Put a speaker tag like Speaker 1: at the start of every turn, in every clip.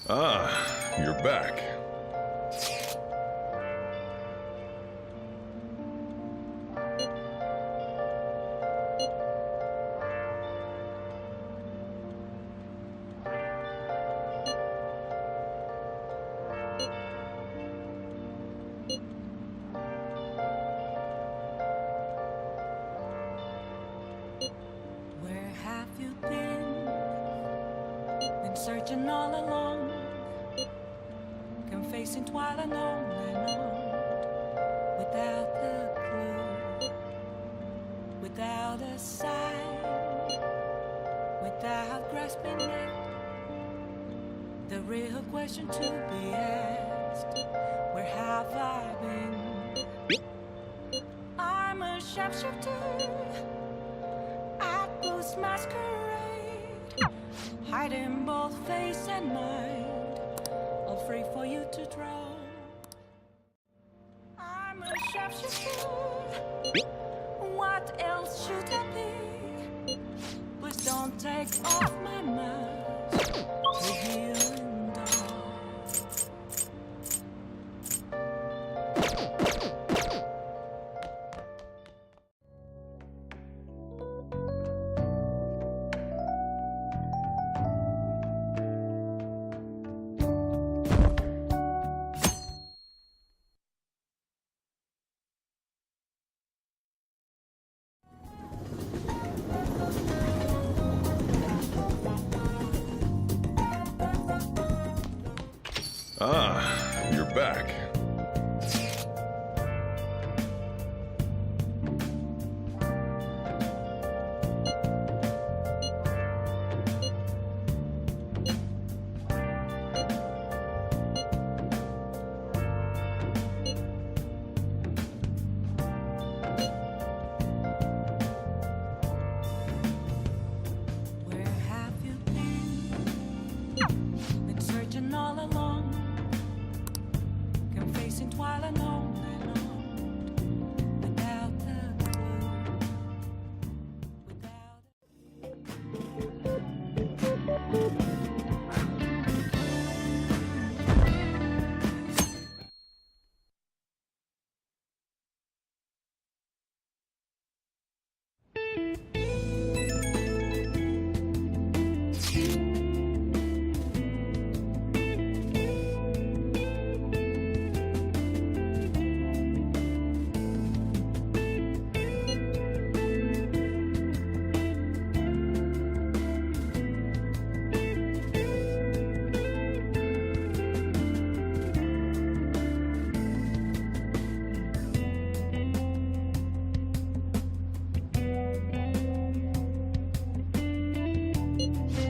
Speaker 1: Ah, you're back.
Speaker 2: Where have you been? Been searching all along, confessing twilight on and on, without the clue, without a sign, without grasping it. The real question to be asked: where have I been? I'm a sharpshooter, masquerade, hiding both face and mind, all free for you to draw. I'm a sharpshooter, what else should I be? Please don't take off my mask to heal and all.
Speaker 1: Ah, you're back.
Speaker 2: Where have you been? Been searching all along, confessing twilight on and on, without the clue, without.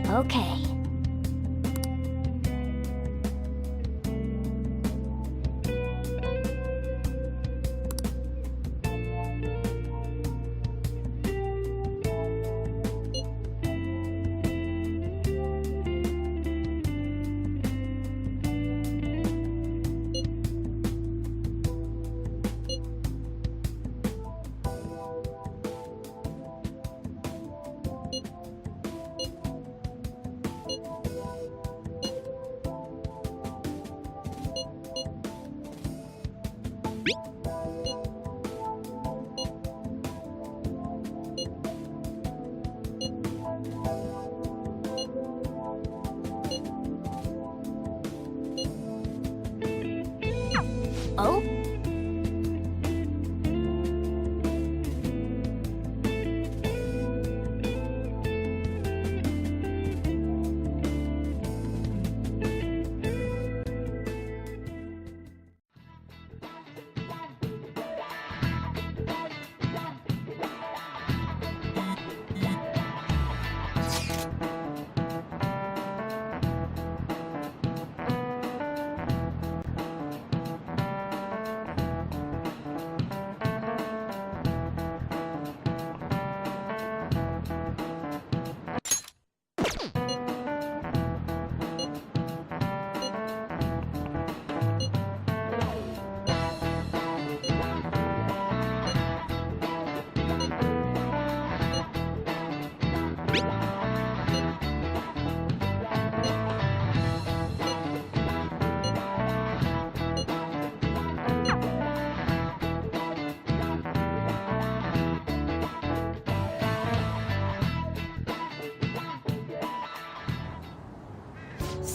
Speaker 3: Okay. Oh?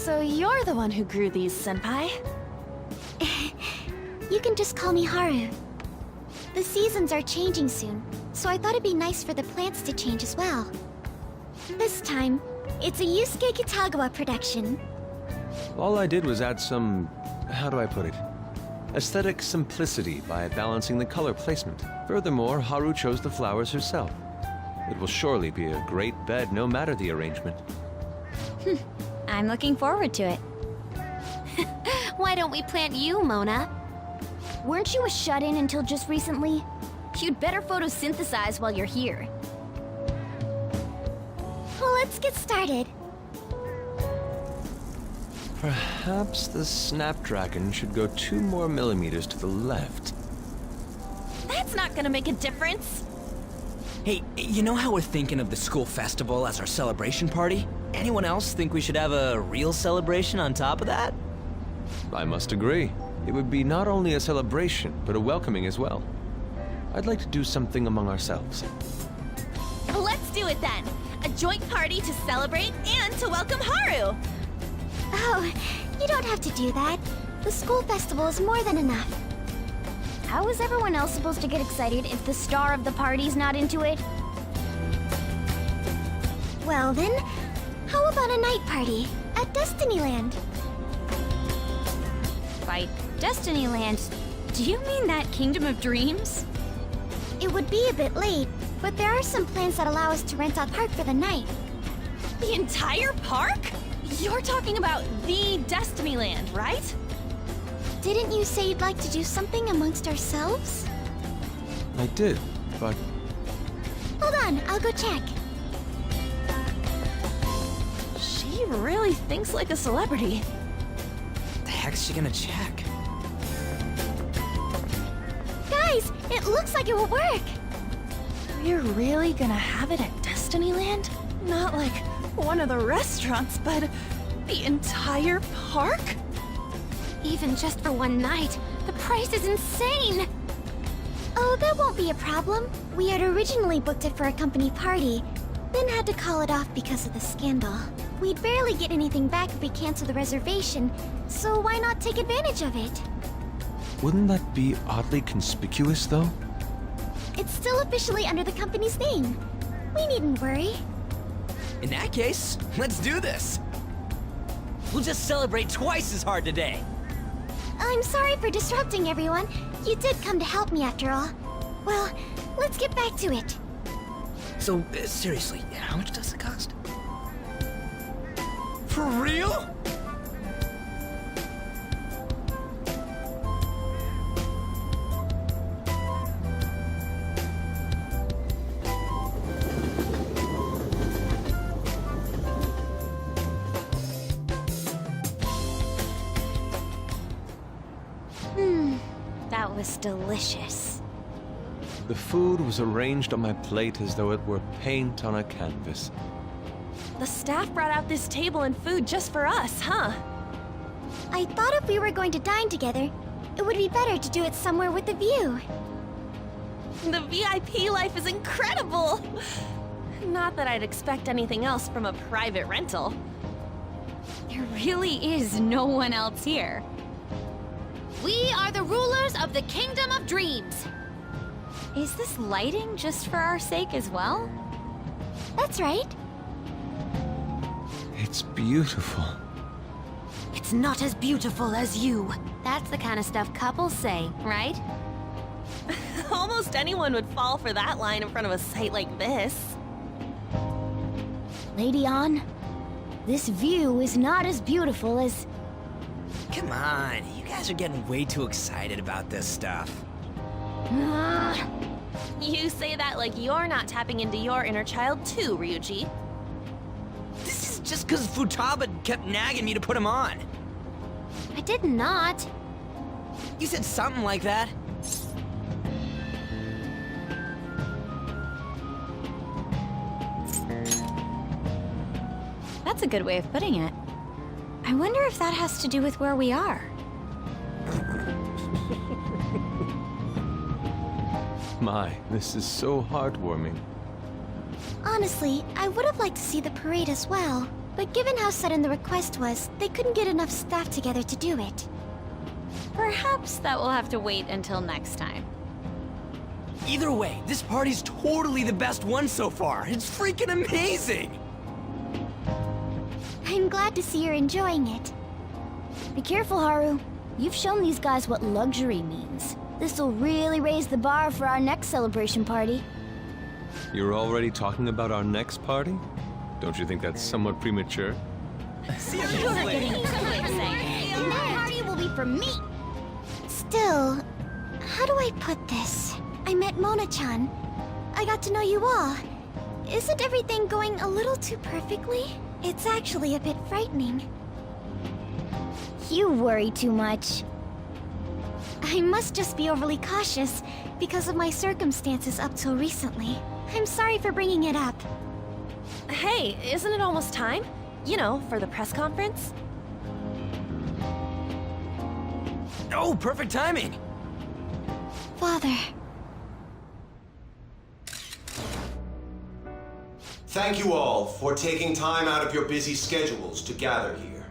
Speaker 4: So you're the one who grew these, Senpai?
Speaker 3: You can just call me Haru. The seasons are changing soon, so I thought it'd be nice for the plants to change as well. This time, it's a Yusuke Kitagawa production.
Speaker 5: All I did was add some, how do I put it? Aesthetic simplicity by balancing the color placement. Furthermore, Haru chose the flowers herself. It will surely be a great bed no matter the arrangement.
Speaker 3: I'm looking forward to it. Why don't we plant you, Mona? Weren't you a shut-in until just recently? You'd better photosynthesize while you're here. Well, let's get started.
Speaker 5: Perhaps the Snapdragon should go 2 more millimeters to the left.
Speaker 4: That's not gonna make a difference.
Speaker 6: Hey, you know how we're thinking of the school festival as our celebration party? Anyone else think we should have a real celebration on top of that?
Speaker 5: I must agree. It would be not only a celebration, but a welcoming as well. I'd like to do something among ourselves.
Speaker 4: Let's do it then. A joint party to celebrate and to welcome Haru.
Speaker 3: Oh, you don't have to do that. The school festival is more than enough. How is everyone else supposed to get excited if the star of the party's not into it? Well then, how about a night party at Destinyland? By Destinyland, do you mean that Kingdom of Dreams? It would be a bit late, but there are some plans that allow us to rent out park for the night.
Speaker 4: The entire park? You're talking about the Destinyland, right?
Speaker 3: Didn't you say you'd like to do something amongst ourselves?
Speaker 5: I did, but
Speaker 3: Hold on, I'll go check.
Speaker 4: She really thinks like a celebrity.
Speaker 6: The heck's she gonna check?
Speaker 3: Guys, it looks like it will work.
Speaker 4: We're really gonna have it at Destinyland? Not like one of the restaurants, but the entire park?
Speaker 3: Even just for one night, the price is insane. Oh, that won't be a problem. We had originally booked it for a company party, then had to call it off because of the scandal. We'd barely get anything back if we cancel the reservation, so why not take advantage of it?
Speaker 5: wouldn't that be oddly conspicuous, though?
Speaker 3: It's still officially under the company's name. We needn't worry.
Speaker 6: In that case, let's do this. We'll just celebrate twice as hard today.
Speaker 3: I'm sorry for disrupting everyone. You did come to help me after all. Well, let's get back to it.
Speaker 6: So, seriously, how much does it cost? For real?
Speaker 3: That was delicious.
Speaker 5: The food was arranged on my plate as though it were paint on a canvas.
Speaker 4: The staff brought out this table and food just for us, huh?
Speaker 3: I thought if we were going to dine together, it would be better to do it somewhere with a view.
Speaker 4: The VIP life is incredible! Not that I'd expect anything else from a private rental.
Speaker 7: There really is no one else here. We are the rulers of the Kingdom of Dreams. Is this lighting just for our sake as well?
Speaker 3: That's right.
Speaker 5: It's beautiful.
Speaker 7: It's not as beautiful as you. That's the kind of stuff couples say, right?
Speaker 4: Almost anyone would fall for that line in front of a site like this.
Speaker 3: Lady An, this view is not as beautiful as...
Speaker 6: Come on, you guys are getting way too excited about this stuff.
Speaker 4: You say that like you're not tapping into your inner child too, Ryuji.
Speaker 6: This is just because Futaba kept nagging me to put him on.
Speaker 3: I did not.
Speaker 6: You said something like that.
Speaker 7: That's a good way of putting it. I wonder if that has to do with where we are.
Speaker 5: My, this is so heartwarming.
Speaker 3: Honestly, I would have liked to see the parade as well. But given how sudden the request was, they couldn't get enough staff together to do it.
Speaker 7: Perhaps that will have to wait until next time.
Speaker 6: Either way, this party's totally the best one so far. It's freaking amazing!
Speaker 3: I'm glad to see you're enjoying it. Be careful, Haru. You've shown these guys what luxury means. This'll really raise the bar for our next celebration party.
Speaker 5: You're already talking about our next party? Don't you think that's somewhat premature?
Speaker 3: That party will be for me! Still, how do I put this? I met Mona-chan. I got to know you all. Isn't everything going a little too perfectly? It's actually a bit frightening. You worry too much. I must just be overly cautious because of my circumstances up till recently. I'm sorry for bringing it up.
Speaker 4: Hey, isn't it almost time? You know, for the press conference?
Speaker 6: Oh, perfect timing!
Speaker 3: Father.
Speaker 8: Thank you all for taking time out of your busy schedules to gather here.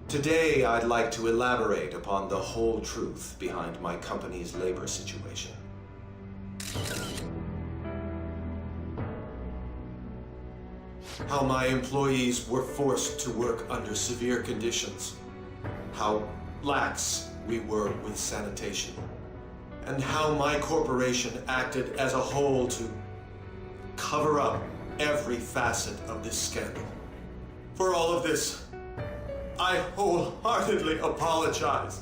Speaker 8: Today, I'd like to elaborate upon the whole truth behind my company's labor situation. How my employees were forced to work under severe conditions. How lax we were with sanitation. And how my corporation acted as a whole to cover up every facet of this scandal. For all of this, I wholeheartedly apologize.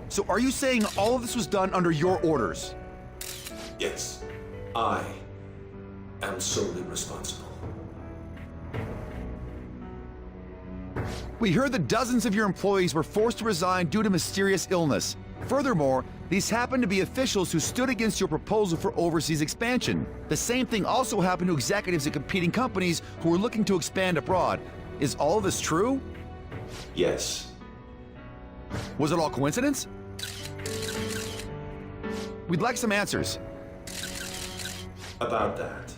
Speaker 9: So are you saying all of this was done under your orders?
Speaker 8: Yes, I am solely responsible.
Speaker 9: We heard that dozens of your employees were forced to resign due to mysterious illness. Furthermore, these happened to be officials who stood against your proposal for overseas expansion. The same thing also happened to executives at competing companies who were looking to expand abroad. Is all of this true?
Speaker 8: Yes.
Speaker 9: Was it all coincidence? We'd like some answers.
Speaker 8: About that,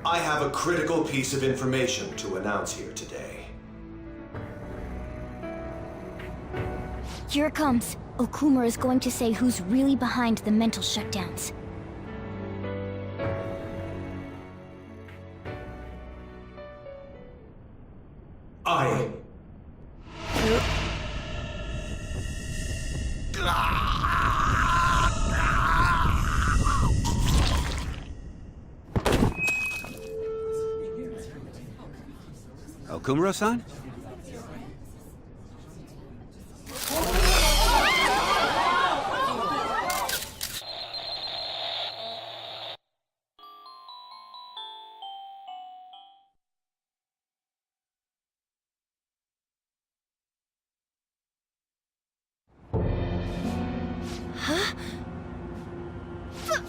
Speaker 8: I have a critical piece of information to announce here today.
Speaker 3: Here it comes. Okumura is going to say who's really behind the mental shutdowns.
Speaker 8: I...
Speaker 10: Okumura-san?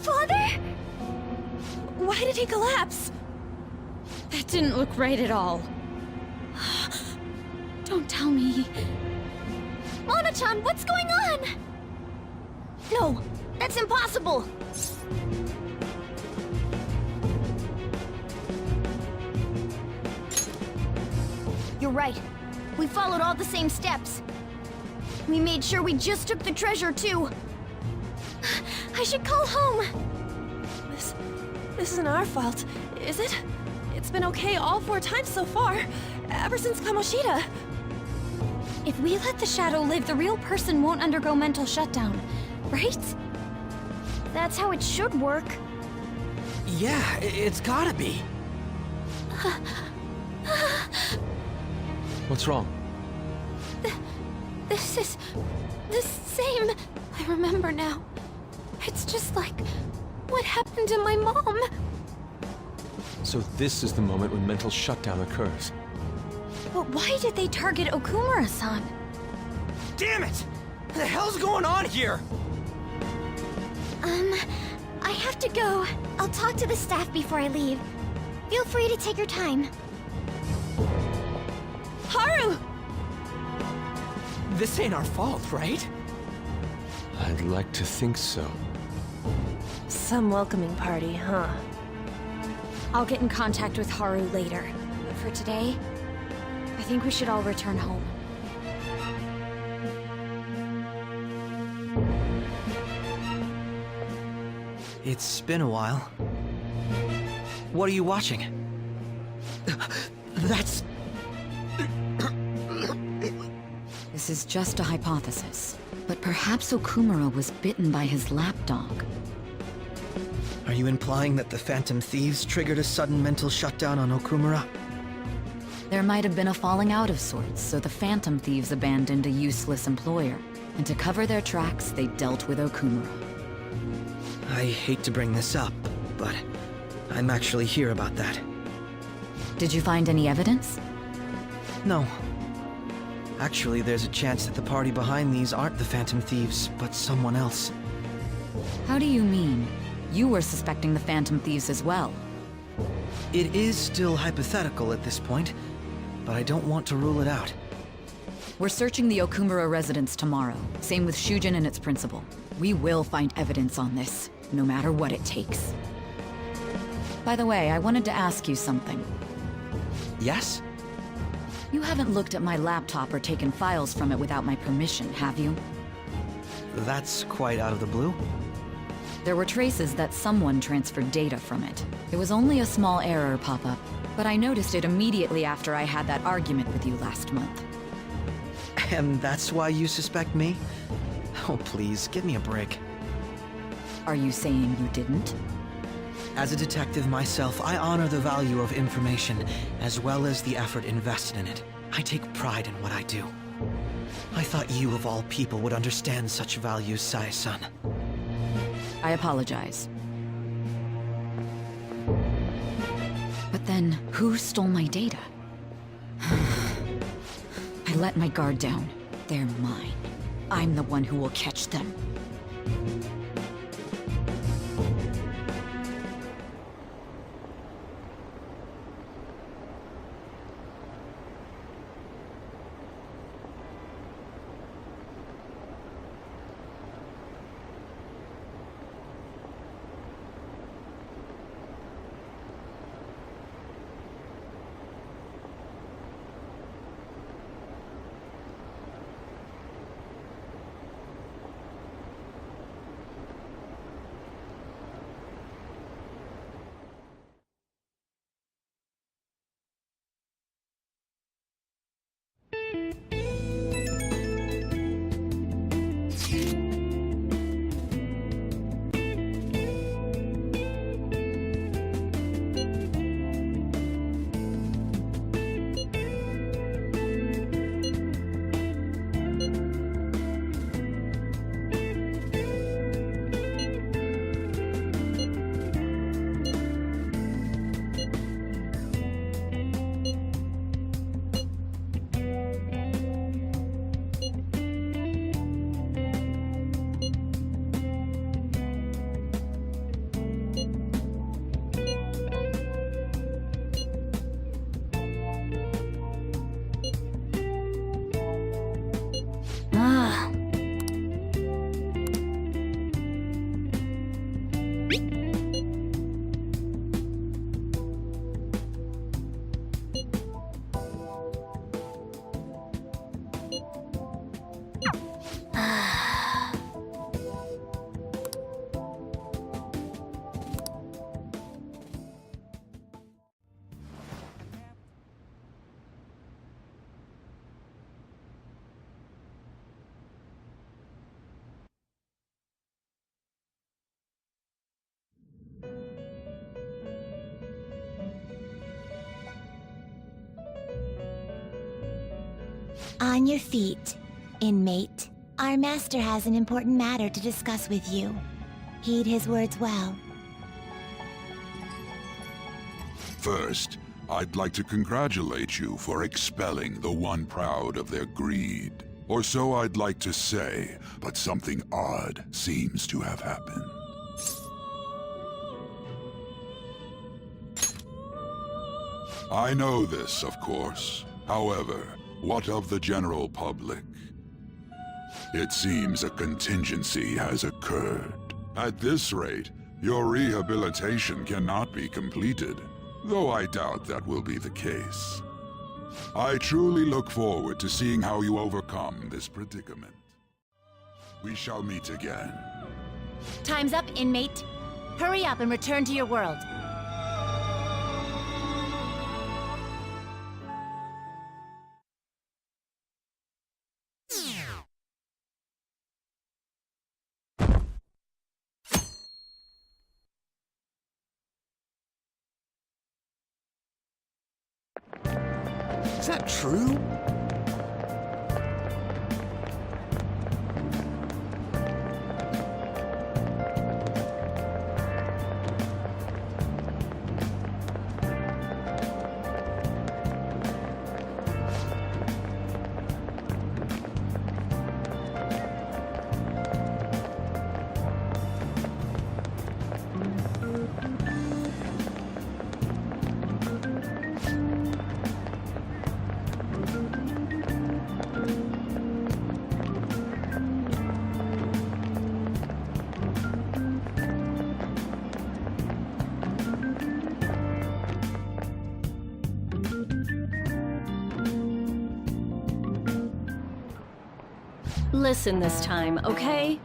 Speaker 3: Father?
Speaker 4: Why did he collapse?
Speaker 7: That didn't look right at all. Don't tell me.
Speaker 3: Mona-chan, what's going on? No, that's impossible. You're right. We followed all the same steps. We made sure we just took the treasure, too. I should call home.
Speaker 4: This isn't our fault, is it? It's been okay all 4 times so far, ever since Kamoshida.
Speaker 7: If we let the shadow live, the real person won't undergo mental shutdown, right?
Speaker 3: That's how it should work.
Speaker 6: Yeah, it's gotta be.
Speaker 5: What's wrong?
Speaker 7: This is the same. I remember now. It's just like what happened to my mom.
Speaker 5: So this is the moment when mental shutdown occurs.
Speaker 7: But why did they target Okumura-san?
Speaker 6: Damn it! What the hell's going on here?
Speaker 3: I have to go. I'll talk to the staff before I leave. Feel free to take your time.
Speaker 4: Haru!
Speaker 6: This ain't our fault, right?
Speaker 5: I'd like to think so.
Speaker 4: Some welcoming party, huh?
Speaker 7: I'll get in contact with Haru later. But for today, I think we should all return home.
Speaker 6: It's been a while. What are you watching? That's...
Speaker 10: This is just a hypothesis, but perhaps Okumura was bitten by his lapdog.
Speaker 6: Are you implying that the Phantom Thieves triggered a sudden mental shutdown on Okumura?
Speaker 10: There might have been a falling out of sorts, so the Phantom Thieves abandoned a useless employer. And to cover their tracks, they dealt with Okumura.
Speaker 6: I hate to bring this up, but I'm actually here about that.
Speaker 10: Did you find any evidence?
Speaker 6: No. Actually, there's a chance that the party behind these aren't the Phantom Thieves, but someone else.
Speaker 10: How do you mean? You were suspecting the Phantom Thieves as well.
Speaker 6: It is still hypothetical at this point, but I don't want to rule it out.
Speaker 10: We're searching the Okumura residence tomorrow. Same with Shujin and its principal. We will find evidence on this, no matter what it takes. By the way, I wanted to ask you something.
Speaker 6: Yes?
Speaker 10: You haven't looked at my laptop or taken files from it without my permission, have you?
Speaker 6: That's quite out of the blue.
Speaker 10: There were traces that someone transferred data from it. It was only a small error pop-up, but I noticed it immediately after I had that argument with you last month.
Speaker 6: And that's why you suspect me? Oh, please, give me a break.
Speaker 10: Are you saying you didn't?
Speaker 6: As a detective myself, I honor the value of information, as well as the effort invested in it. I take pride in what I do. I thought you, of all people, would understand such values, Sae-san.
Speaker 10: I apologize. But then, who stole my data? I let my guard down. They're mine. I'm the one who will catch them.
Speaker 3: On your feet, inmate. Our master has an important matter to discuss with you. Heed his words well.
Speaker 1: First, I'd like to congratulate you for expelling the one proud of their greed. Or so I'd like to say, but something odd seems to have happened. I know this, of course. However, what of the general public? It seems a contingency has occurred. At this rate, your rehabilitation cannot be completed. though I doubt that will be the case. I truly look forward to seeing how you overcome this predicament. We shall meet again.
Speaker 11: Time's up, inmate. Hurry up and return to your world.
Speaker 9: Is that true?
Speaker 11: Listen this time, okay?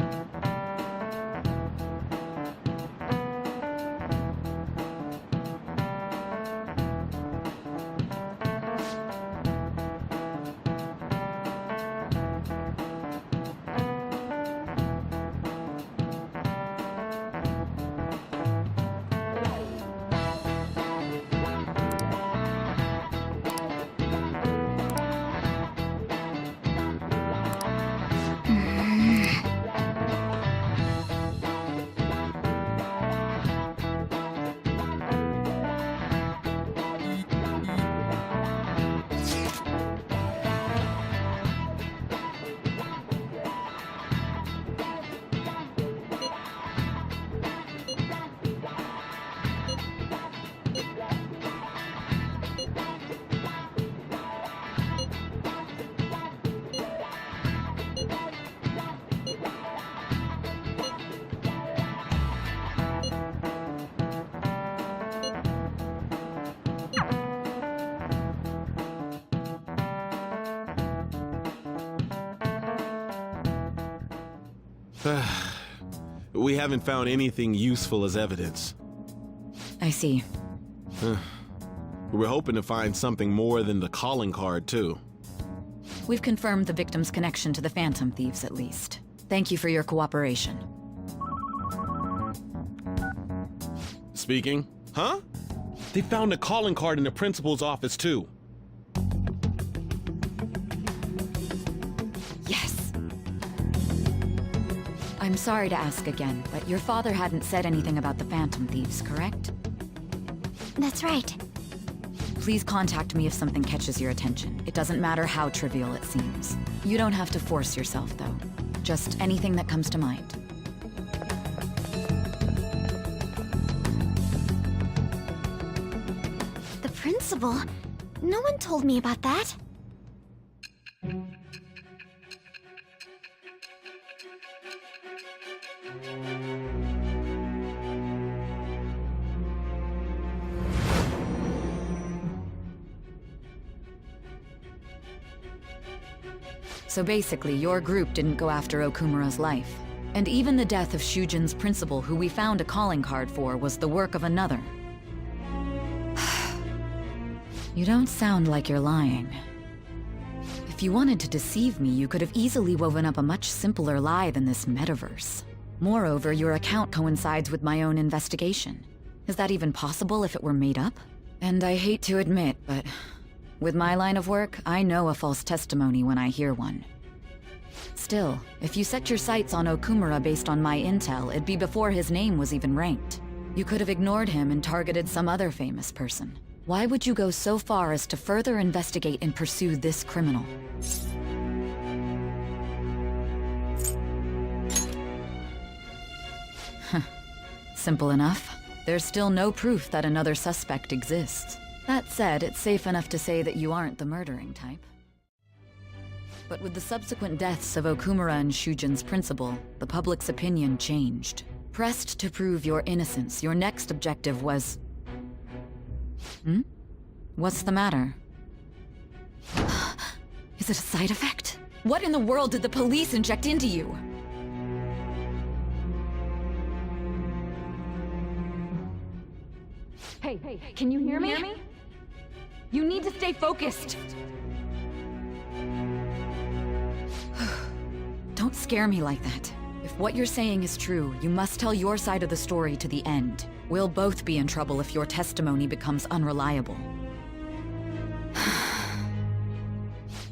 Speaker 12: We haven't found anything useful as evidence.
Speaker 10: I see.
Speaker 12: We're hoping to find something more than the calling card, too.
Speaker 10: We've confirmed the victim's connection to the Phantom Thieves, at least. Thank you for your cooperation.
Speaker 12: Speaking? Huh? They found a calling card in the principal's office, too.
Speaker 10: Yes! I'm sorry to ask again, but your father hadn't said anything about the Phantom Thieves, correct?
Speaker 3: That's right.
Speaker 10: Please contact me if something catches your attention. It doesn't matter how trivial it seems. You don't have to force yourself, though. Just anything that comes to mind.
Speaker 3: The principal? No one told me about that.
Speaker 10: So basically, your group didn't go after Okumura's life. And even the death of Shujin's principal, who we found a calling card for, was the work of another. You don't sound like you're lying. If you wanted to deceive me, you could have easily woven up a much simpler lie than this metaverse. Moreover, your account coincides with my own investigation. Is that even possible if it were made up? And I hate to admit, but with my line of work, I know a false testimony when I hear one. Still, if you set your sights on Okumura based on my intel, it'd be before his name was even ranked. You could have ignored him and targeted some other famous person. Why would you go so far as to further investigate and pursue this criminal? Simple enough. There's still no proof that another suspect exists. That said, it's safe enough to say that you aren't the murdering type. But with the subsequent deaths of Okumura and Shujin's principal, the public's opinion changed. Pressed to prove your innocence, your next objective was What's the matter? Is it a side effect? What in the world did the police inject into you? Hey, can you hear me? You need to stay focused. Don't scare me like that. If what you're saying is true, you must tell your side of the story to the end. We'll both be in trouble if your testimony becomes unreliable.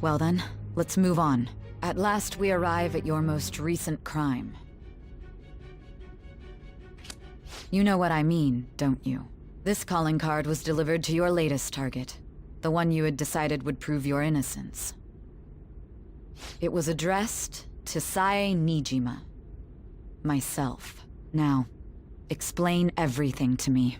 Speaker 10: Well then, let's move on. At last we arrive at your most recent crime. You know what I mean, don't you? This calling card was delivered to your latest target, the one you had decided would prove your innocence. It was addressed to Sae Nijima, myself. Now, explain everything to me.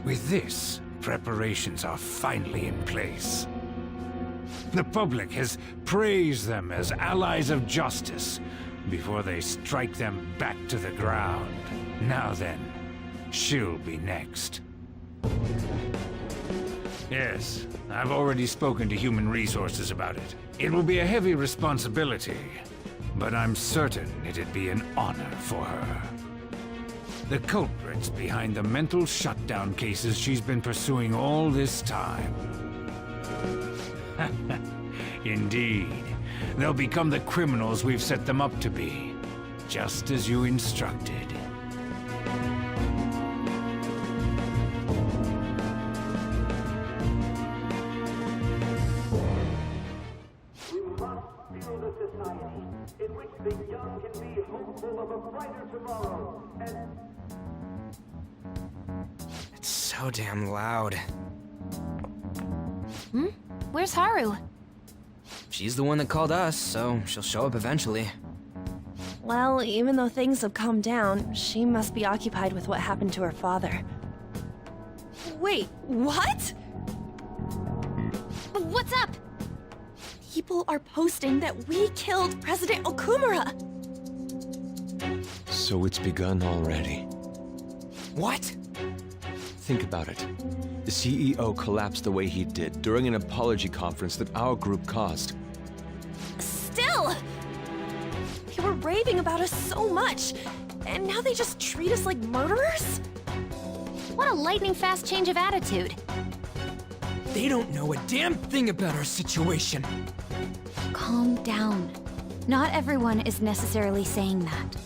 Speaker 13: With this, preparations are finally in place. The public has praised them as allies of justice before they strike them back to the ground. Now then, she'll be next. Yes, I've already spoken to Human Resources about it. It will be a heavy responsibility, but I'm certain it'd be an honor for her. The culprits behind the mental shutdown cases she's been pursuing all this time. Indeed. They'll become the criminals we've set them up to be, just as you instructed.
Speaker 14: We must build a society in which the young can be hopeful of a brighter tomorrow, and...
Speaker 15: It's so damn loud.
Speaker 11: Where's Haru?
Speaker 15: She's the one that called us, so she'll show up eventually.
Speaker 4: Well, even though things have calmed down, she must be occupied with what happened to her father. Wait, what?
Speaker 11: What's up?
Speaker 4: People are posting that we killed President Okumura!
Speaker 5: So it's begun already.
Speaker 15: What?
Speaker 5: Think about it. The CEO collapsed the way he did during an apology conference that our group caused.
Speaker 4: Still! They were raving about us so much, and now they just treat us like murderers?
Speaker 11: What a lightning-fast change of attitude.
Speaker 15: They don't know a damn thing about our situation.
Speaker 7: Calm down. Not everyone is necessarily saying that.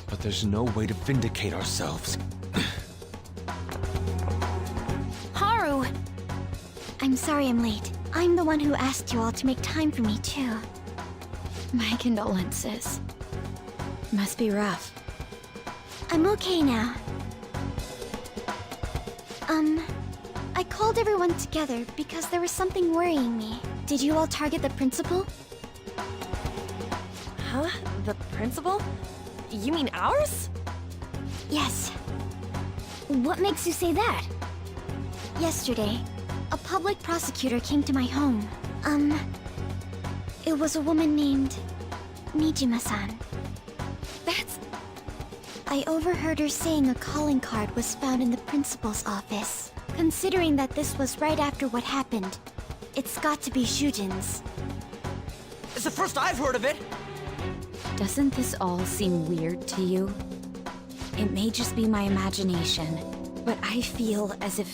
Speaker 5: But there's no way to vindicate ourselves.
Speaker 3: Haru! I'm sorry I'm late. I'm the one who asked you all to make time for me, too.
Speaker 7: My condolences. Must be rough.
Speaker 3: I'm okay now. I called everyone together because there was something worrying me. Did you all target the principal?
Speaker 4: Huh? The principal? You mean ours?
Speaker 3: Yes. What makes you say that? Yesterday, a public prosecutor came to my home. It was a woman named Nijima-san.
Speaker 7: That's...
Speaker 3: I overheard her saying a calling card was found in the principal's office. Considering that this was right after what happened, it's got to be Shujin's.
Speaker 15: It's the first I've heard of it!
Speaker 7: Doesn't this all seem weird to you? It may just be my imagination, but I feel as if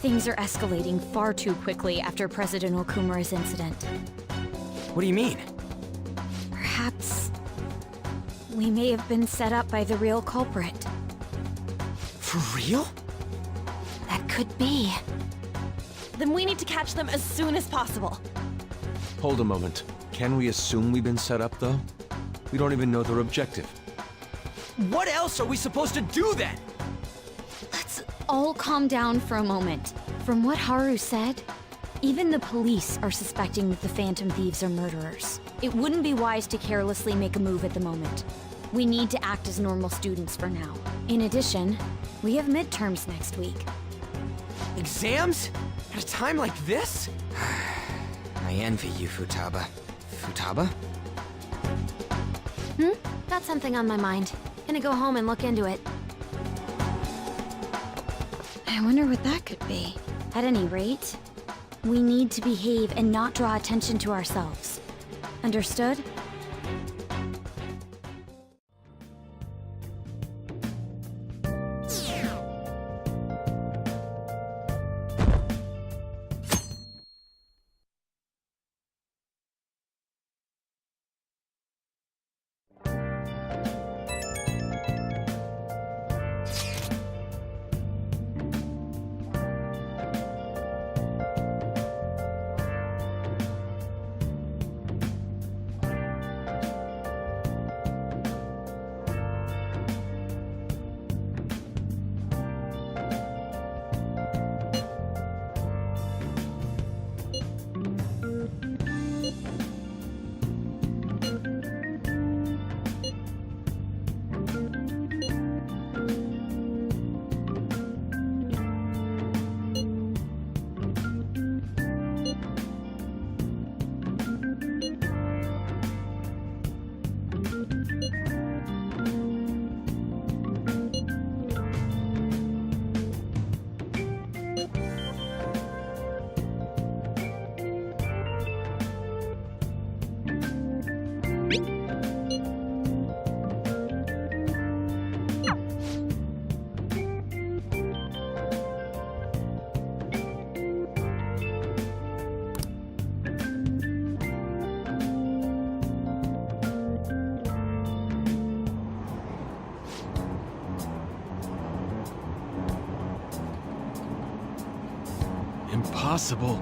Speaker 7: things are escalating far too quickly after President Okumura's incident.
Speaker 15: What do you mean?
Speaker 7: Perhaps we may have been set up by the real culprit.
Speaker 15: For real?
Speaker 7: That could be.
Speaker 4: Then we need to catch them as soon as possible.
Speaker 5: Hold a moment. Can we assume we've been set up, though? We don't even know their objective.
Speaker 15: What else are we supposed to do then?
Speaker 7: Let's all calm down for a moment. From what Haru said, even the police are suspecting that the Phantom Thieves are murderers. It wouldn't be wise to carelessly make a move at the moment. We need to act as normal students for now. In addition, we have midterms next week.
Speaker 15: Exams? At a time like this? I envy you, Futaba. Futaba?
Speaker 7: Got something on my mind. Gonna go home and look into it. I wonder what that could be. At any rate, we need to behave and not draw attention to ourselves. Understood?
Speaker 12: Impossible.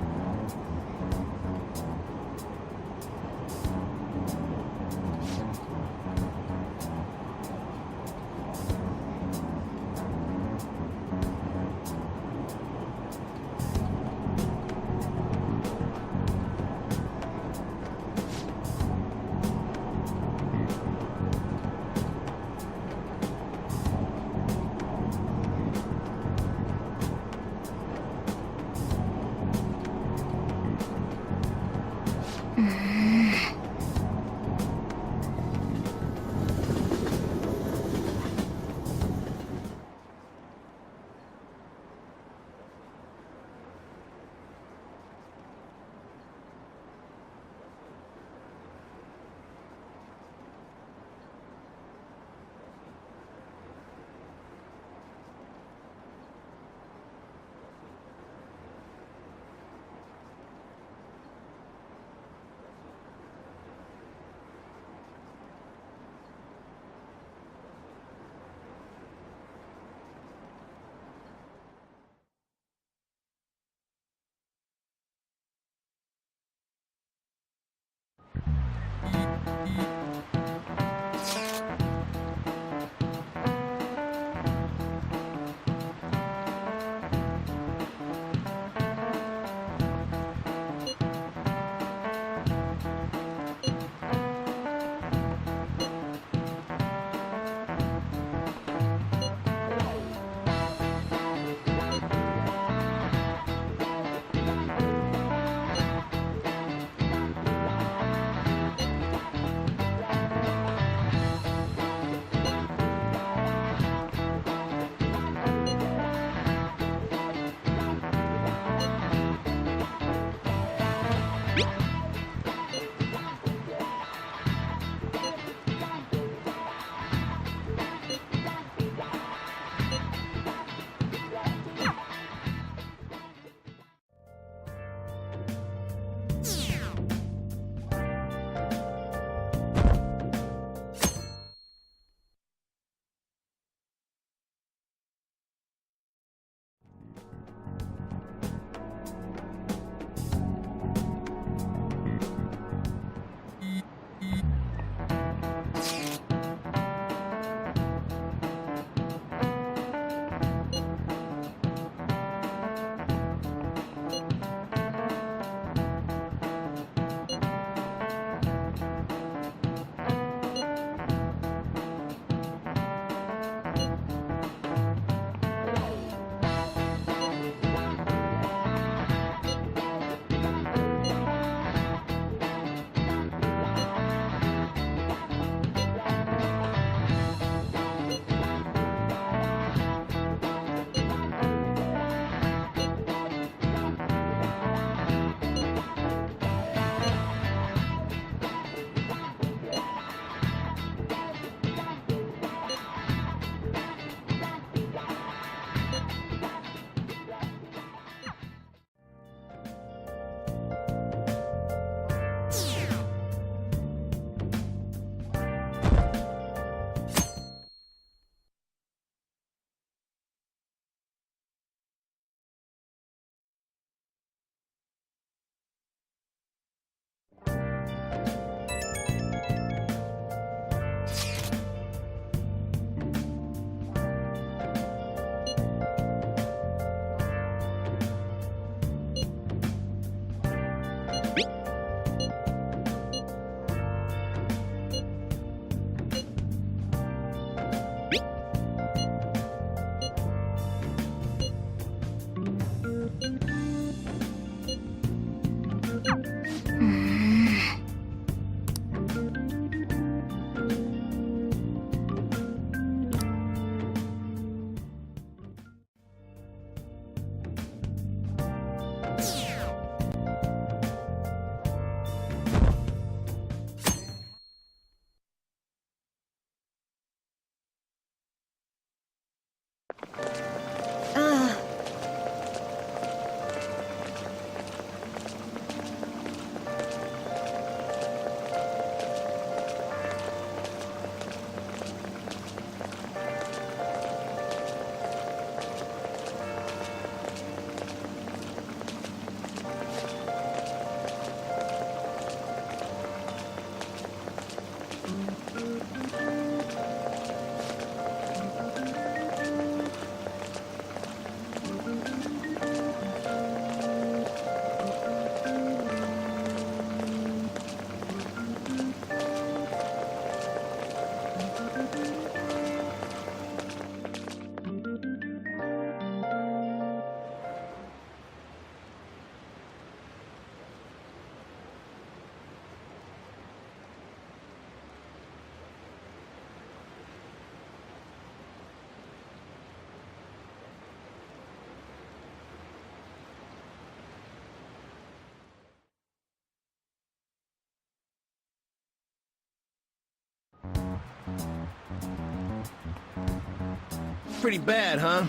Speaker 15: Pretty bad, huh?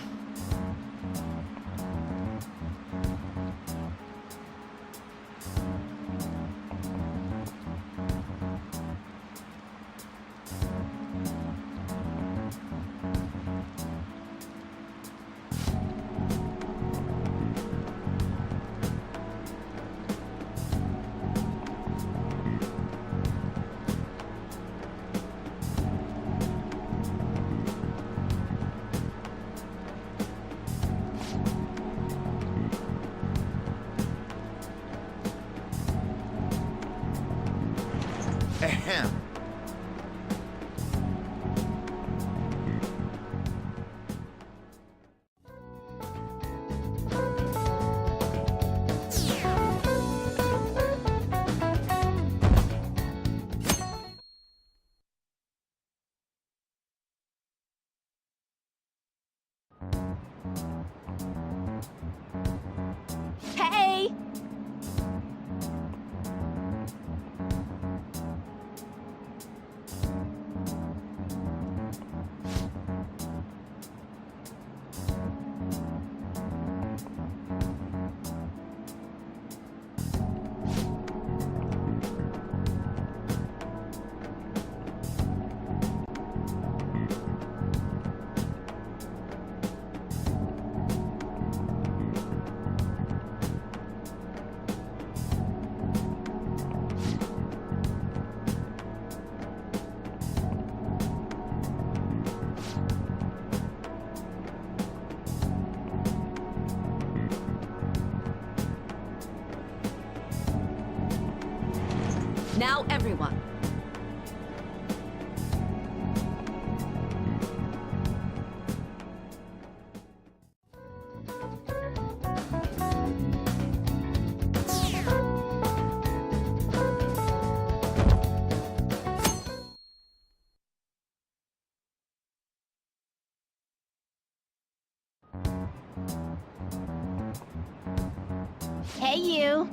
Speaker 9: Ahem.
Speaker 11: Hey!
Speaker 16: Now, everyone.
Speaker 11: Hey, you!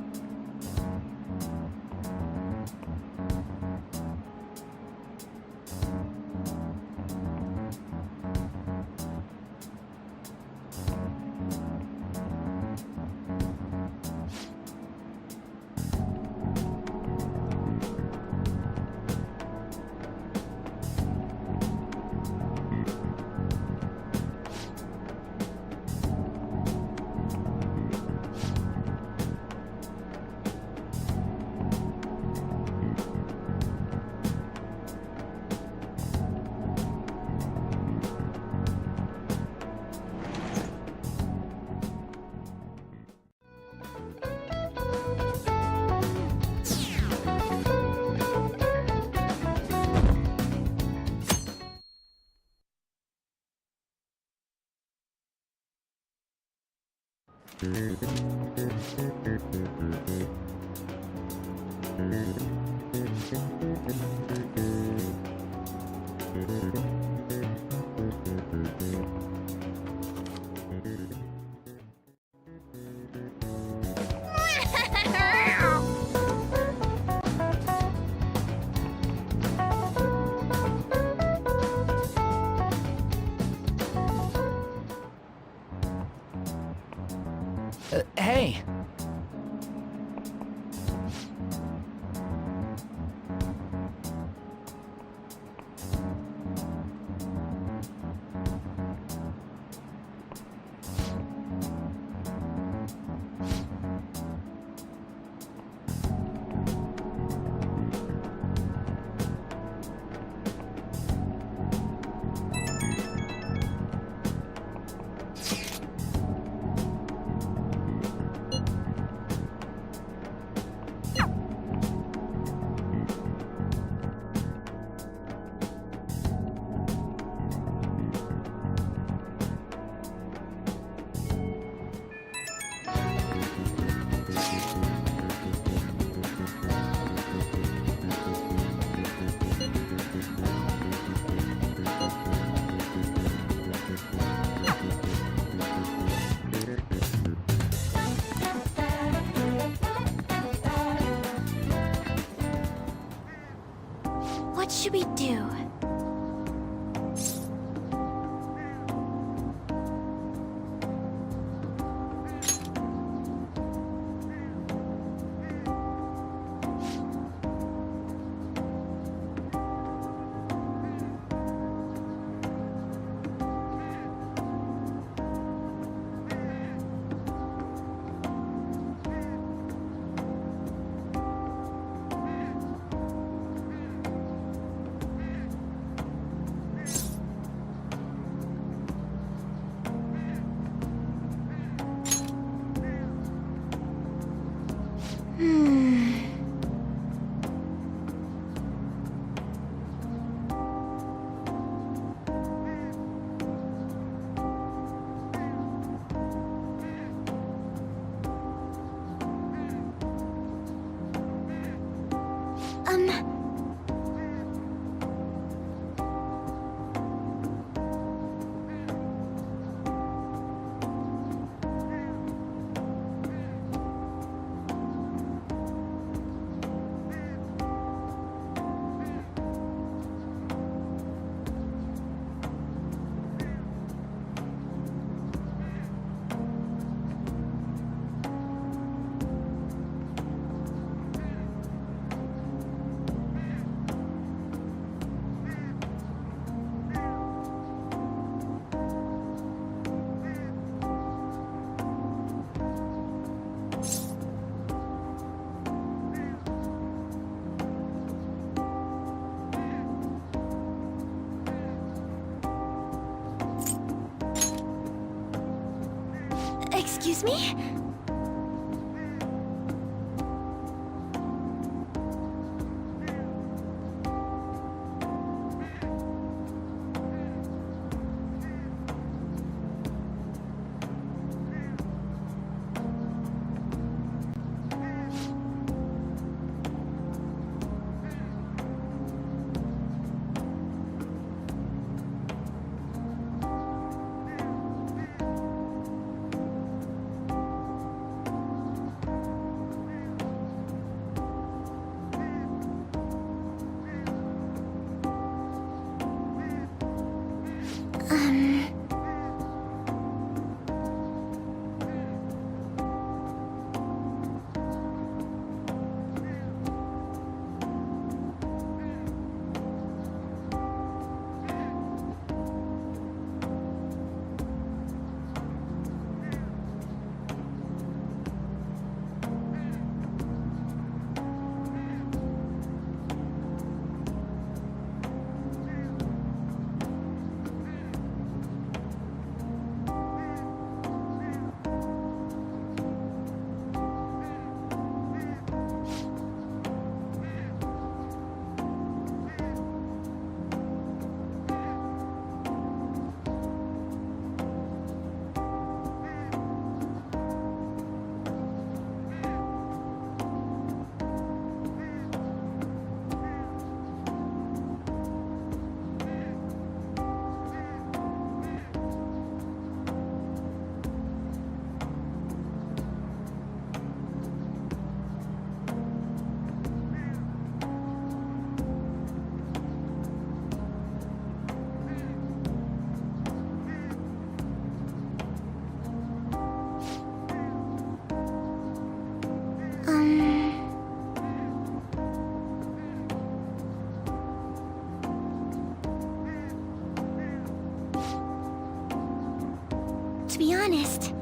Speaker 15: Hey!
Speaker 3: What should we do? Excuse me? To be honest,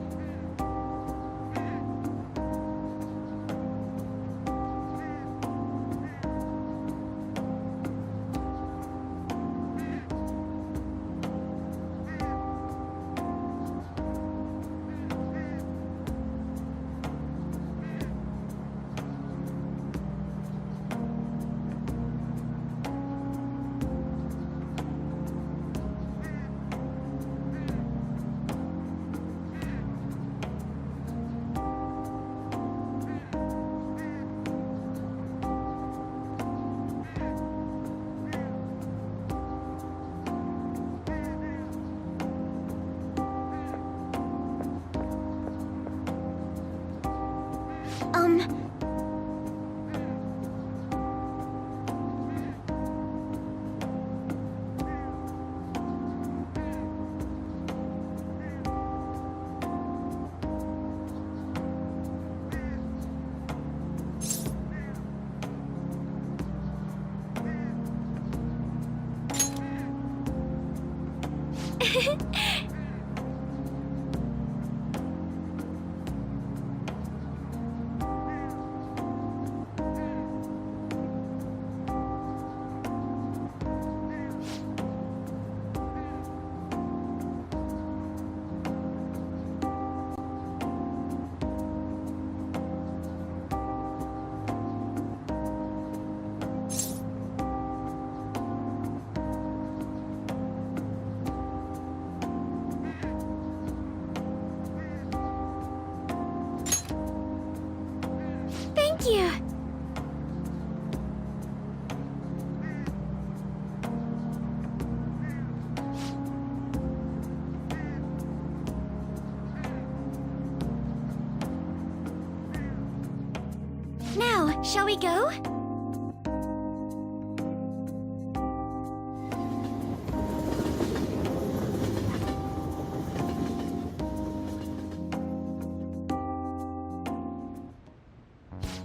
Speaker 3: Shall we go?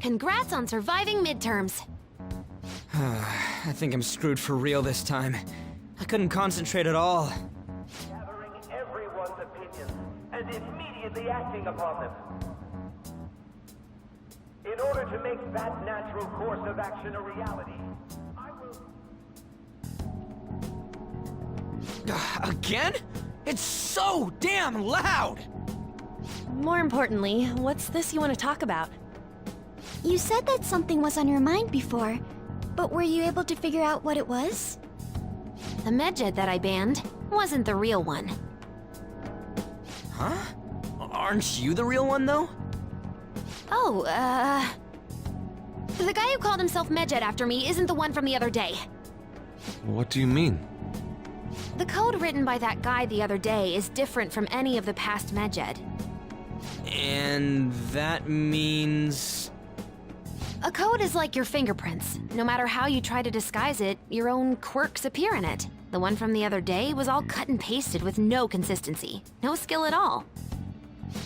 Speaker 7: Congrats on surviving midterms.
Speaker 15: I think I'm screwed for real this time. I couldn't concentrate at all.
Speaker 14: Gathering everyone's opinions and immediately acting upon them. In order to make that natural course of action a reality, I will...
Speaker 15: Again? It's so damn loud!
Speaker 4: More importantly, what's this you want to talk about?
Speaker 3: You said that something was on your mind before, but were you able to figure out what it was?
Speaker 7: The medjed that I banned wasn't the real one.
Speaker 15: Huh? Aren't you the real one, though?
Speaker 7: Oh, the guy who called himself Medjed after me isn't the one from the other day.
Speaker 5: What do you mean?
Speaker 7: The code written by that guy the other day is different from any of the past Medjed.
Speaker 15: And that means...
Speaker 7: A code is like your fingerprints. No matter how you try to disguise it, your own quirks appear in it. The one from the other day was all cut and pasted with no consistency. No skill at all.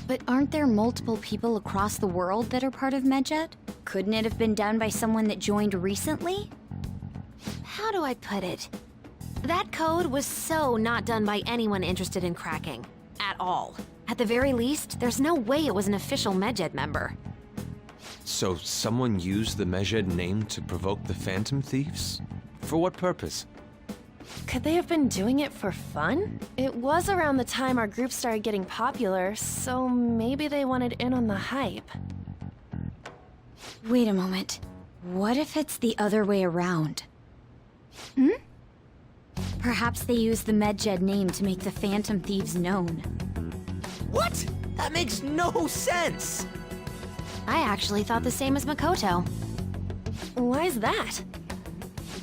Speaker 10: But aren't there multiple people across the world that are part of Medjed? Couldn't it have been done by someone that joined recently?
Speaker 7: How do I put it? That code was so not done by anyone interested in cracking. At all. At the very least, there's no way it was an official Medjed member.
Speaker 5: So someone used the Medjed name to provoke the Phantom Thieves? For what purpose?
Speaker 4: Could they have been doing it for fun? It was around the time our group started getting popular, so maybe they wanted in on the hype.
Speaker 10: Wait a moment. What if it's the other way around? Perhaps they used the Medjed name to make the Phantom Thieves known.
Speaker 15: What? That makes no sense!
Speaker 7: I actually thought the same as Makoto.
Speaker 4: Why's that?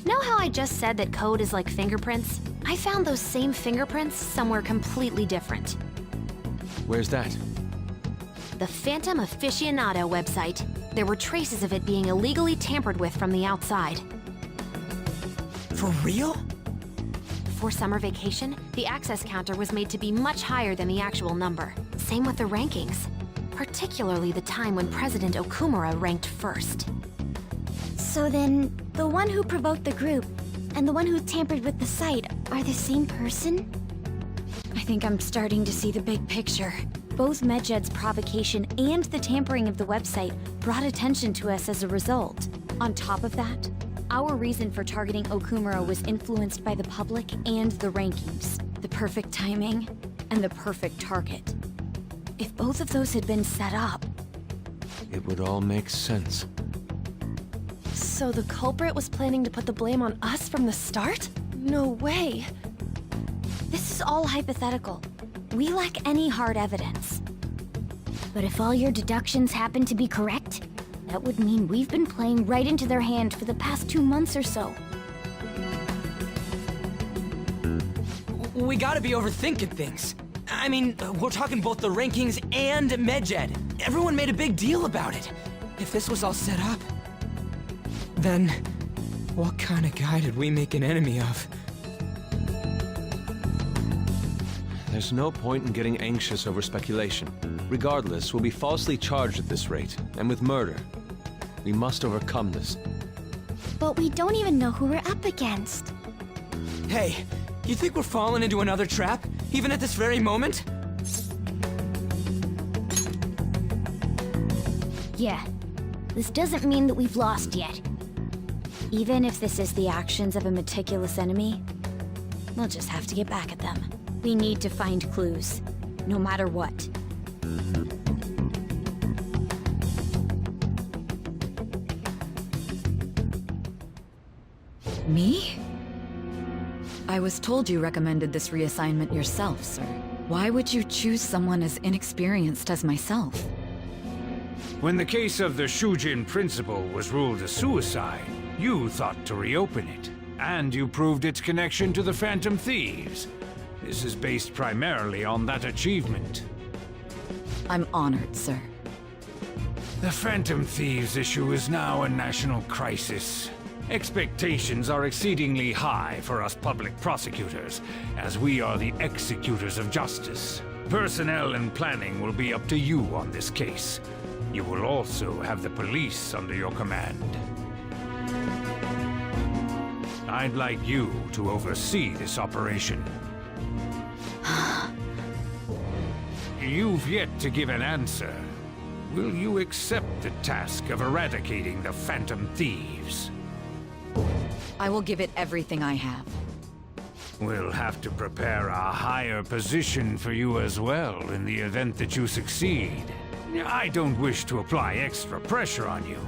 Speaker 7: Know how I just said that code is like fingerprints? I found those same fingerprints somewhere completely different.
Speaker 5: Where's that?
Speaker 7: The Phantom Aficionado website. There were traces of it being illegally tampered with from the outside.
Speaker 15: For real?
Speaker 7: Before summer vacation, the access counter was made to be much higher than the actual number. Same with the rankings. Particularly the time when President Okumura ranked first.
Speaker 3: So then, the one who provoked the group and the one who tampered with the site are the same person?
Speaker 10: I think I'm starting to see the big picture. Both Medjed's provocation and the tampering of the website brought attention to us as a result. On top of that, our reason for targeting Okumura was influenced by the public and the rankings, the perfect timing, and the perfect target. If both of those had been set up...
Speaker 5: It would all make sense.
Speaker 4: So the culprit was planning to put the blame on us from the start? No way.
Speaker 3: This is all hypothetical. We lack any hard evidence. But if all your deductions happen to be correct, that would mean we've been playing right into their hand for the past 2 months or so.
Speaker 15: We gotta be overthinking things. I mean, we're talking both the rankings and Medjed. Everyone made a big deal about it. If this was all set up, then what kind of guy did we make an enemy of?
Speaker 5: There's no point in getting anxious over speculation. Regardless, we'll be falsely charged at this rate, and with murder. We must overcome this.
Speaker 3: But we don't even know who we're up against.
Speaker 15: Hey, you think we're falling into another trap, even at this very moment?
Speaker 3: Yeah, this doesn't mean that we've lost yet.
Speaker 10: Even if this is the actions of a meticulous enemy, we'll just have to get back at them. We need to find clues, no matter what. Me? I was told you recommended this reassignment yourself, sir. Why would you choose someone as inexperienced as myself?
Speaker 13: When the case of the Shujin principal was ruled a suicide, you thought to reopen it, and you proved its connection to the Phantom Thieves. This is based primarily on that achievement.
Speaker 10: I'm honored, sir.
Speaker 13: The Phantom Thieves issue is now a national crisis. Expectations are exceedingly high for us public prosecutors, as we are the executors of justice. Personnel and planning will be up to you on this case. You will also have the police under your command. I'd like you to oversee this operation. You've yet to give an answer. Will you accept the task of eradicating the Phantom Thieves?
Speaker 10: I will give it everything I have.
Speaker 13: We'll have to prepare a higher position for you as well in the event that you succeed. I don't wish to apply extra pressure on you,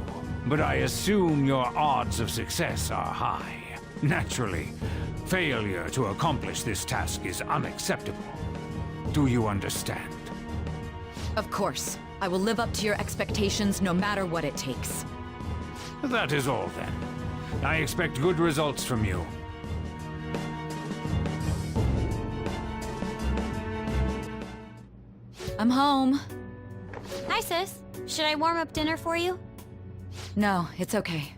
Speaker 13: but I assume your odds of success are high. Naturally, failure to accomplish this task is unacceptable. Do you understand?
Speaker 10: Of course. I will live up to your expectations no matter what it takes.
Speaker 13: That is all then. I expect good results from you.
Speaker 10: I'm home.
Speaker 7: Hi, sis. Should I warm up dinner for you?
Speaker 10: No, it's okay.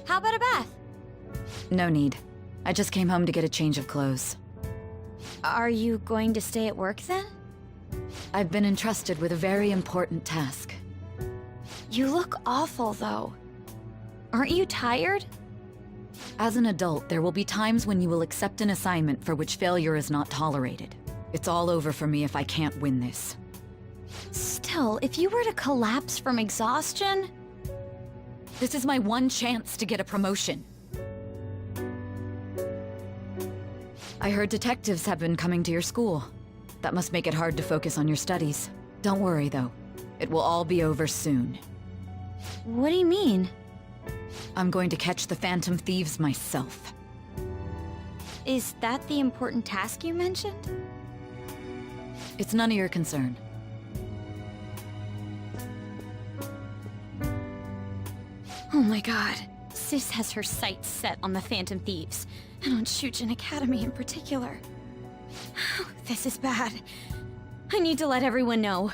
Speaker 7: How about a bath?
Speaker 10: No need. I just came home to get a change of clothes.
Speaker 7: Are you going to stay at work then?
Speaker 10: I've been entrusted with a very important task.
Speaker 7: You look awful, though. Aren't you tired?
Speaker 10: As an adult, there will be times when you will accept an assignment for which failure is not tolerated. It's all over for me if I can't win this.
Speaker 7: Still, if you were to collapse from exhaustion...
Speaker 10: This is my one chance to get a promotion. I heard detectives have been coming to your school. That must make it hard to focus on your studies. Don't worry, though. It will all be over soon.
Speaker 7: What do you mean?
Speaker 10: I'm going to catch the Phantom Thieves myself.
Speaker 7: Is that the important task you mentioned?
Speaker 10: It's none of your concern.
Speaker 7: Oh my god. Sis has her sights set on the Phantom Thieves, and on Shujin Academy in particular. This is bad. I need to let everyone know.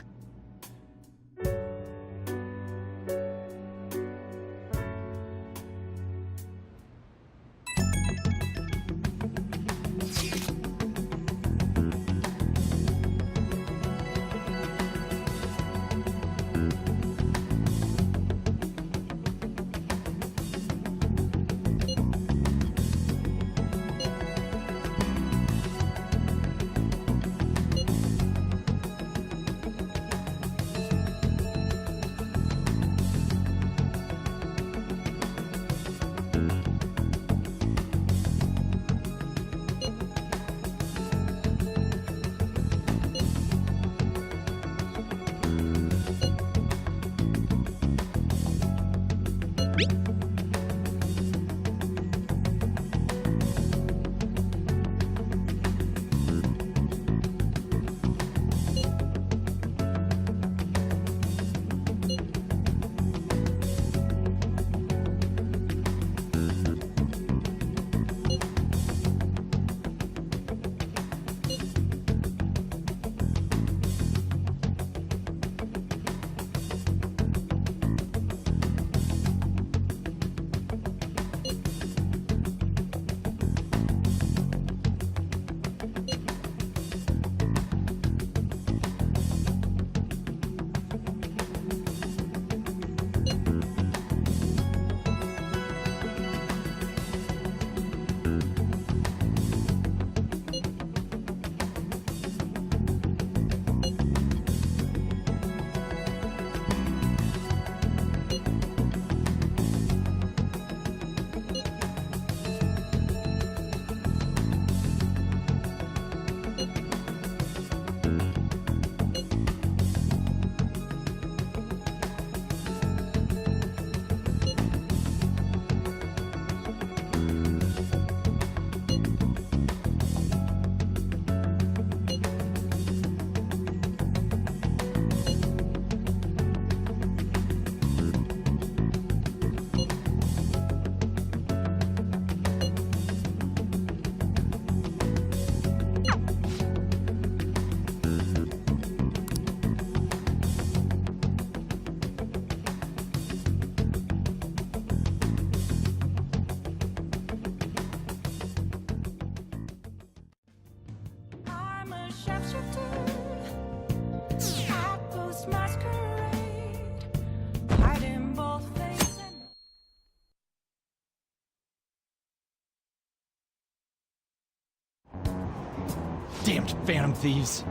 Speaker 15: Damned Phantom Thieves.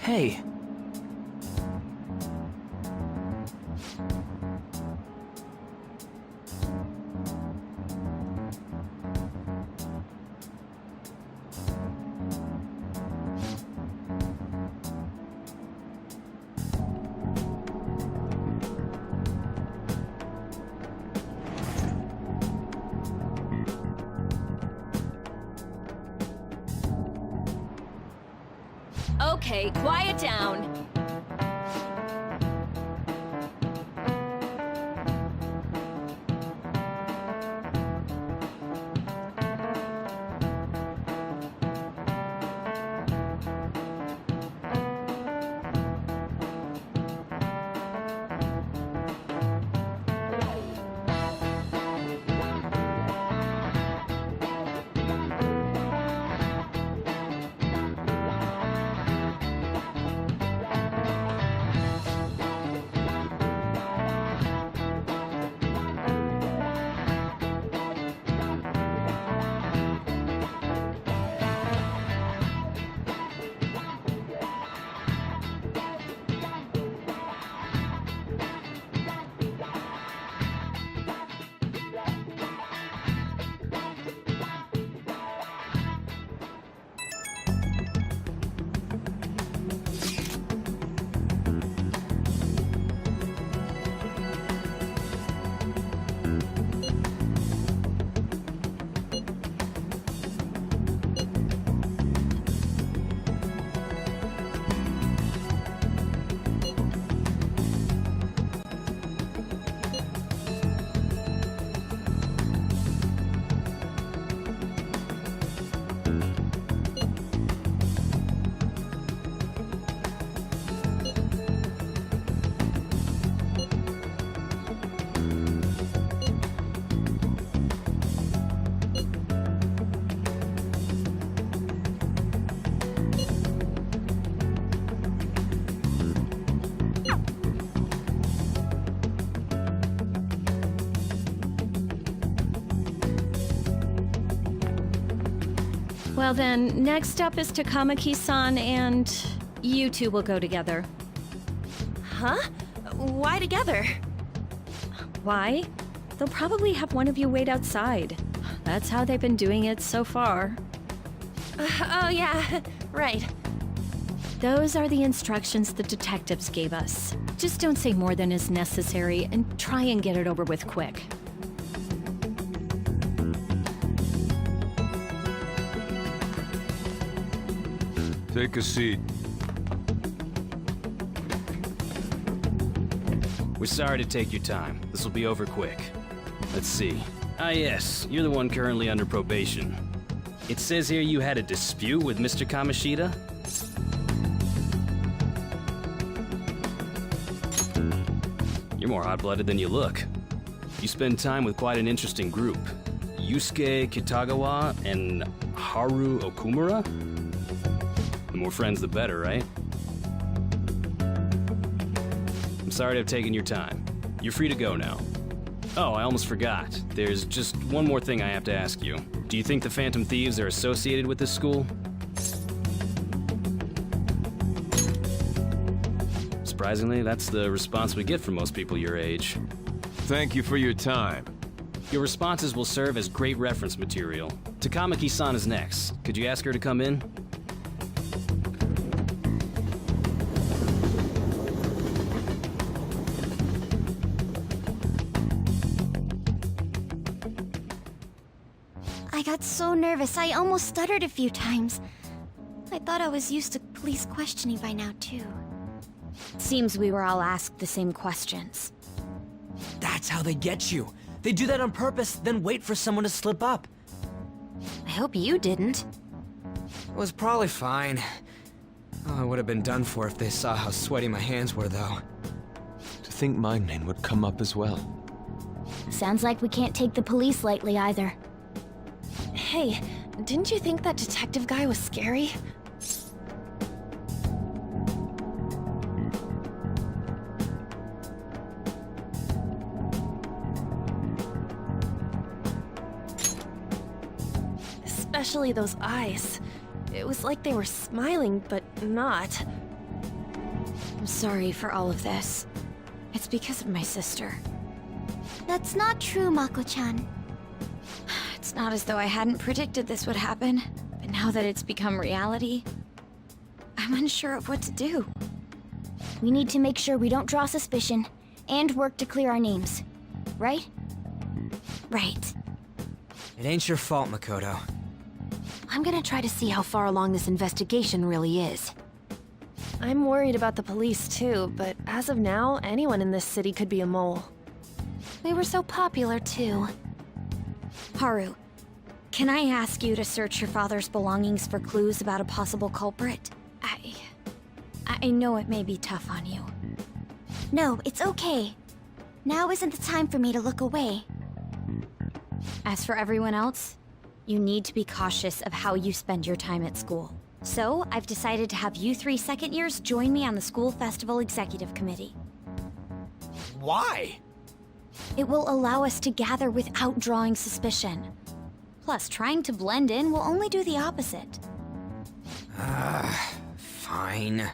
Speaker 15: Hey.
Speaker 7: Okay, quiet down.
Speaker 16: Well then, next up is Takamaki-san, and you two will go together.
Speaker 4: Huh? Why together?
Speaker 16: Why? They'll probably have one of you wait outside. That's how they've been doing it so far.
Speaker 4: Oh yeah, right.
Speaker 16: Those are the instructions the detectives gave us. Just don't say more than is necessary, and try and get it over with quick.
Speaker 17: Take a seat.
Speaker 18: We're sorry to take your time. This will be over quick. Let's see. Ah yes, you're the one currently under probation. It says here you had a dispute with Mr. Kamoshida? You're more hot-blooded than you look. You spend time with quite an interesting group. Yusuke Kitagawa and Haru Okumura? The more friends, the better, right? I'm sorry to have taken your time. You're free to go now. Oh, I almost forgot. There's just one more thing I have to ask you. Do you think the Phantom Thieves are associated with this school? Surprisingly, that's the response we get from most people your age.
Speaker 17: Thank you for your time.
Speaker 18: Your responses will serve as great reference material. Takamaki-san is next. Could you ask her to come in?
Speaker 3: I got so nervous, I almost stuttered a few times. I thought I was used to police questioning by now, too.
Speaker 7: Seems we were all asked the same questions.
Speaker 15: That's how they get you. They do that on purpose, then wait for someone to slip up.
Speaker 7: I hope you didn't.
Speaker 15: It was probably fine. Oh, I would have been done for if they saw how sweaty my hands were, though.
Speaker 5: To think my name would come up as well.
Speaker 7: Sounds like we can't take the police lightly either.
Speaker 4: Hey, didn't you think that detective guy was scary? Especially those eyes. It was like they were smiling, but not.
Speaker 7: I'm sorry for all of this. It's because of my sister.
Speaker 3: That's not true, Mako-chan.
Speaker 7: It's not as though I hadn't predicted this would happen, but now that it's become reality, I'm unsure of what to do.
Speaker 3: We need to make sure we don't draw suspicion, and work to clear our names. Right?
Speaker 7: Right.
Speaker 15: It ain't your fault, Makoto.
Speaker 11: I'm gonna try to see how far along this investigation really is.
Speaker 4: I'm worried about the police too, but as of now, anyone in this city could be a mole.
Speaker 11: They were so popular too.
Speaker 7: Haru, can I ask you to search your father's belongings for clues about a possible culprit? I know it may be tough on you.
Speaker 3: No, it's okay. Now isn't the time for me to look away.
Speaker 7: As for everyone else, you need to be cautious of how you spend your time at school. So, I've decided to have you 3 second years join me on the school festival executive committee.
Speaker 15: Why?
Speaker 7: It will allow us to gather without drawing suspicion. Plus, trying to blend in will only do the opposite.
Speaker 15: Fine.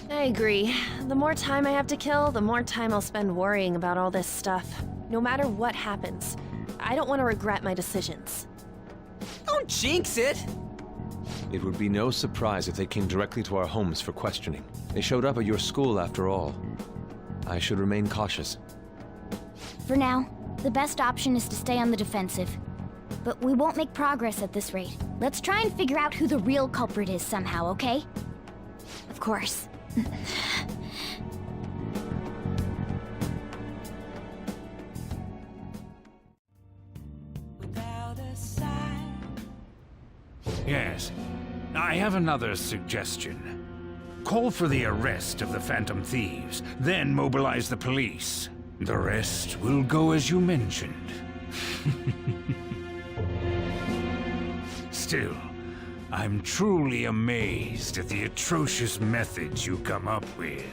Speaker 4: I agree. The more time I have to kill, the more time I'll spend worrying about all this stuff. No matter what happens. I don't want to regret my decisions.
Speaker 15: Don't jinx it!
Speaker 5: It would be no surprise if they came directly to our homes for questioning. They showed up at your school after all. I should remain cautious.
Speaker 3: For now, the best option is to stay on the defensive. But we won't make progress at this rate. Let's try and figure out who the real culprit is somehow, okay?
Speaker 7: Of course.
Speaker 2: Without a sign.
Speaker 13: Yes, I have another suggestion. Call for the arrest of the Phantom Thieves, then mobilize the police. The rest will go as you mentioned. Still, I'm truly amazed at the atrocious methods you come up with.